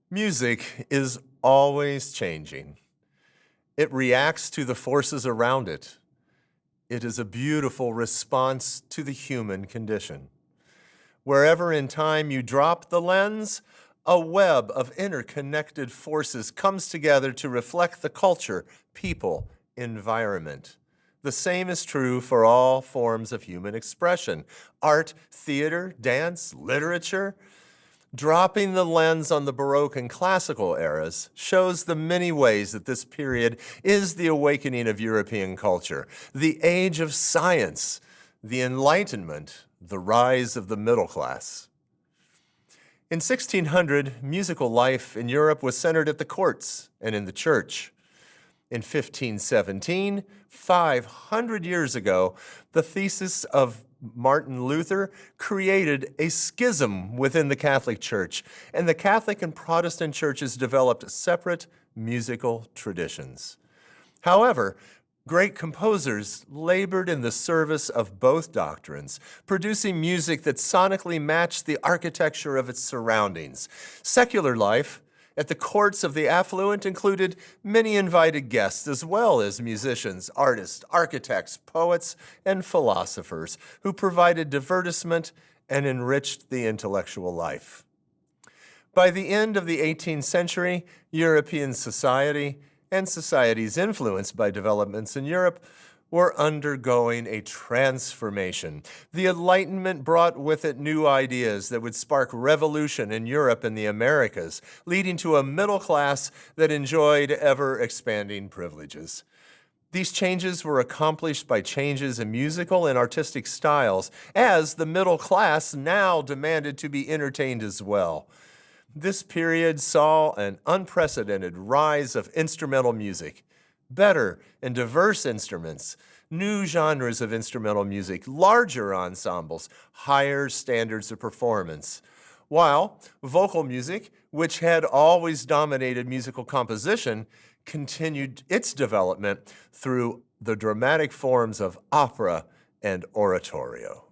Music is always changing. It reacts to the forces around it. It is a beautiful response to the human condition. Wherever in time you drop the lens, a web of interconnected forces comes together to reflect the culture, people, environment. The same is true for all forms of human expression: art, theater, dance, literature. Dropping the lens on the Baroque and Classical eras shows the many ways that this period is the awakening of European culture, the age of science, the Enlightenment, the rise of the middle class. In 1600, musical life in Europe was centered at the courts and in the church. In 1517, 500 years ago, the thesis of Martin Luther created a schism within the Catholic Church, and the Catholic and Protestant churches developed separate musical traditions. However, great composers labored in the service of both doctrines, producing music that sonically matched the architecture of its surroundings. Secular life at the courts of the affluent included many invited guests, as well as musicians, artists, architects, poets, and philosophers who provided divertisement and enriched the intellectual life. By the end of the 18th century, European society and societies influenced by developments in Europe were undergoing a transformation. The Enlightenment brought with it new ideas that would spark revolution in Europe and the Americas, leading to a middle class that enjoyed ever-expanding privileges. These changes were accomplished by changes in musical and artistic styles, as the middle class now demanded to be entertained as well. This period saw an unprecedented rise of instrumental music, better and diverse instruments, new genres of instrumental music, larger ensembles, higher standards of performance. While vocal music, which had always dominated musical composition, continued its development through the dramatic forms of opera and oratorio.